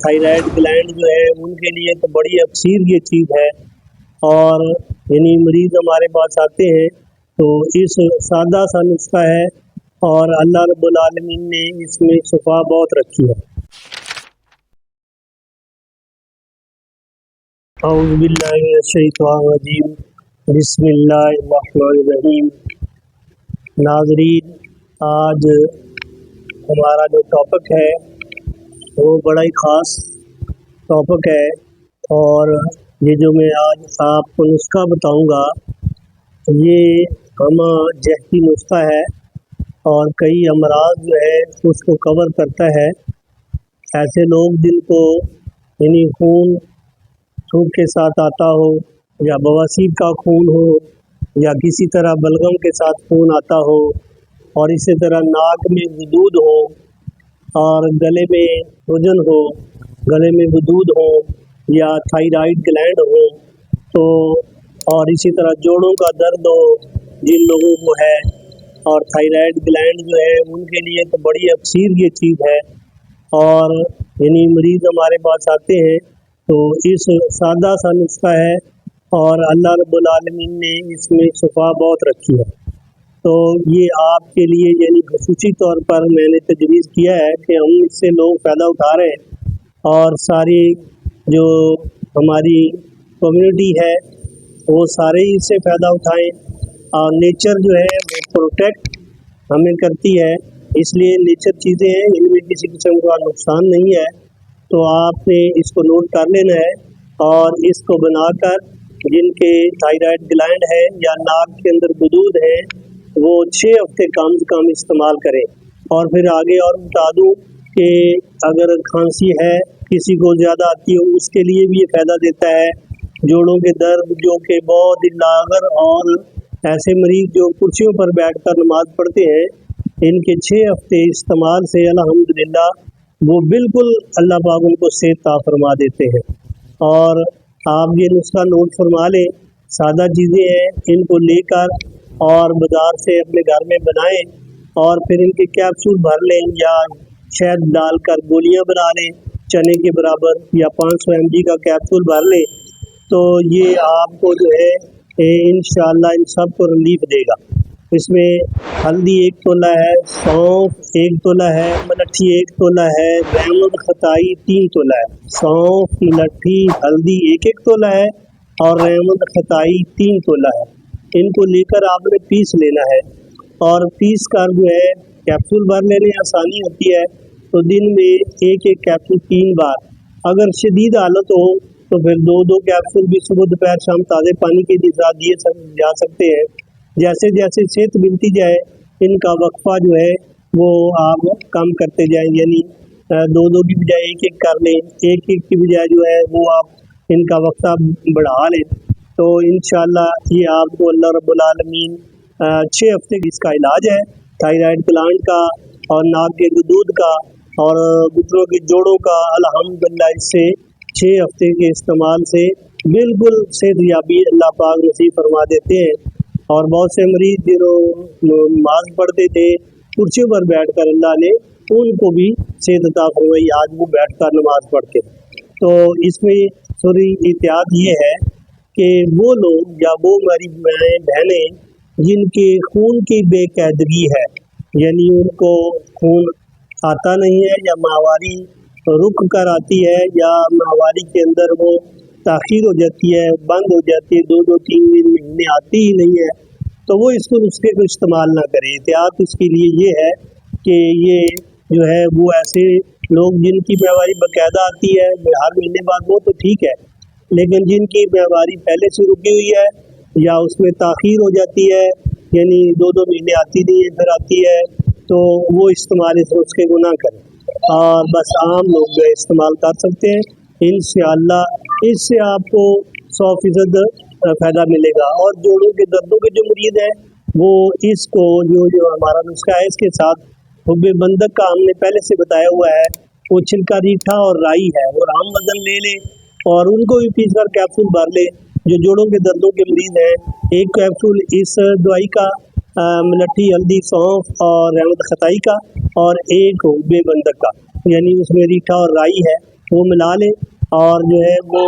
Thyroid gland जो है उनके लिए तो बड़ी अक्सर ये चीज़ है। और यानी मरीज़ हमारे पास आते हैं तो इस सादा सा नुस्खा है और अल्लाह रब्बुल आलमीन ने इसमें शिफा बहुत रखी है। औज़ु बिल्लाहि मिनश शैतानिर रजीम, बिस्मिल्लाहिर रहमानिर रहीम। नाज़रीन, आज हमारा जो टॉपिक है वो बड़ा ही ख़ास टॉपिक है और ये जो मैं आज आपको नुस्खा बताऊंगा ये हमा जहती नुस्खा है और कई अमराज जो है उसको कवर करता है। ऐसे लोग जिनको यानी खून सूख के साथ आता हो या बवासीर का खून हो या किसी तरह बलगम के साथ खून आता हो और इसी तरह नाक में वदूद हो और गले में सूजन हो, गले में वदूद हो या थायराइड ग्लैंड हो तो और इसी तरह जोड़ों का दर्द हो जिन लोगों को है और थायराइड ग्लैंड जो है उनके लिए तो बड़ी अक्सर ये चीज़ है। और यानी मरीज़ हमारे पास आते हैं तो इस सादा सा नुस्खा है और अल्लाह रब्बुल आलमीन ने इसमें शिफा बहुत रखी है। तो ये आपके लिए यानी ख़ुसूसी तौर पर मैंने तजवीज़ किया है कि हम इससे लोग फ़ायदा उठा रहे हैं और सारी जो हमारी कम्युनिटी है वो सारे ही इससे फ़ायदा उठाएं। और नेचर जो है वो प्रोटेक्ट हमें करती है, इसलिए नेचर चीज़ें हैं इनमें किसी किस्म का नुकसान नहीं है। तो आपने इसको नोट कर लेना है और इसको बनाकर जिनके थायराइड ग्लैंड है या नाक के अंदर वदूद है वो 6 हफ्ते कम से कम इस्तेमाल करें। और फिर आगे और बता दूँ कि अगर खांसी है किसी को ज़्यादा आती है उसके लिए भी ये फ़ायदा देता है। जोड़ों के दर्द जो कि बहुत ही लागर और ऐसे मरीज़ जो कुर्सियों पर बैठकर नमाज़ पढ़ते हैं इनके 6 हफ्ते इस्तेमाल से अल्हम्दुलिल्लाह वो बिल्कुल अल्लाह पाक उनको सेहत अता फरमा देते हैं। और आप ये नुस्खा नोट फरमा लें, सादा चीज़ें हैं, इनको लेकर और बाज़ार से अपने घर में बनाएं और फिर इनके कैप्सूल भर लें या शहद डालकर गोलियां बना लें चने के बराबर या 500 mg का कैप्सूल भर लें तो ये आपको जो है इंशाअल्लाह इन सब को रिलीफ देगा। इसमें हल्दी 1 तोला है, सौंफ 1 तोला है, मलट्ठी 1 तोला है, रहमत खताई 3 तोला है। सौंफ, मलट्ठी, हल्दी 1-1 तोला है और रहमत खताई 3 तोला है। इनको लेकर आपने पीस लेना है और पीस कर जो है कैप्सूल भर लेने आसानी होती है तो दिन में 1-1 कैप्सूल 3 बार। अगर शदीद हालत हो तो फिर 2-2 कैप्सूल भी सुबह दोपहर शाम ताज़े पानी के साथ दिए जा सकते हैं। जैसे जैसे सेहत मिलती जाए इनका वक्फा जो है वो आप कम करते जाएं, यानी 2-2 की बजाय 1-1 कर लें, 1-1 की बजाय जो है वो आप इनका वक्फा बढ़ा लें तो इंशाअल्लाह ये आपको अल्लाह रब्बुल आलमीन 6 हफ्ते इसका इलाज है थायराइड ग्लैंड का और नाक के वदूद का और घुटनों के जोड़ों का। अल्हम्दुलिल्लाह इससे 6 हफ्ते के इस्तेमाल से बिल्कुल सेहतयाबी अल्लाह पाक नसीब फरमा देते हैं। और बहुत से मरीज़ जिन्होंने नमाज पढ़ते थे कुर्सियों पर बैठकर अल्लाह ने उनको भी सेहत अता फरमाई, आज वो बैठकर नमाज पढ़ते। तो इसमें थोड़ी एहतियात ये है कि वो लोग या वो हमारी बहनें जिनके खून की बेकायदगी है, यानी उनको खून आता नहीं है या माहवारी रुक कर आती है या माहवारी के अंदर वो ताख़ीर हो जाती है, बंद हो जाती है, 2-2 3 महीने आती ही नहीं है तो वो इसको नुस्खे को इस्तेमाल ना करें। एहतियात इसके लिए ये है कि ये जो है वो ऐसे लोग जिनकी माहवारी बाकायदा आती है हर महीने बाद वो तो ठीक है, लेकिन जिनकी माहवारी पहले से रुकी हुई है या उसमें ताख़ीर हो जाती है यानी 2-2 महीने आती नहीं है फिर आती है तो वो इस्तेमाल इस नुस्खे को ना करें और बस आम लोग जो इस्तेमाल कर सकते हैं। इंशाअल्लाह इससे आपको 100% फ़ायदा मिलेगा। और जोड़ों के दर्दों के जो मरीज़ हैं वो इसको जो हमारा नुस्खा है इसके साथ हुब्बे बंदक का हमने पहले से बताया हुआ है, वो छिलका रीठा और राई है और हम वज़न ले लें और उनको भी पीस कर कैप्सूल भर लें। जो जोड़ों के दर्दों के मरीज़ हैं 1 कैप्सूल इस दवाई का मलट्ठी, हल्दी, सौंफ और रहमत खताई का और 1 हुब्बे बंदक का, यानी उसमें रीठा और राई है وہ ملا لیں، اور جو ہے وہ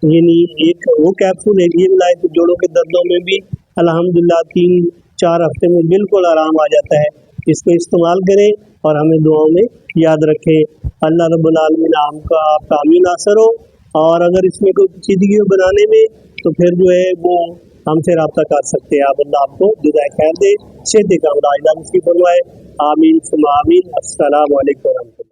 یعنی ایک وہ کیپسول ایک یہ ملائے تو جوڑوں کے دردوں میں بھی الحمدللہ 3-4 ہفتے میں بالکل آرام آ جاتا ہے۔ اس کو استعمال کریں اور ہمیں دعاؤں میں یاد رکھیں۔ اللہ رب العالمین آپ کا آمین ناصر ہو، اور اگر اس میں کوئی پیچیدگی ہو بنانے میں تو پھر جو ہے وہ ہم سے رابطہ کر سکتے ہیں۔ آپ اللہ آپ کو جزائے خیر دے، صحت کاملہ عاجلہ نصیب فرمائے، آمین ثم آمین۔ السلام علیکم ورحمۃ اللہ۔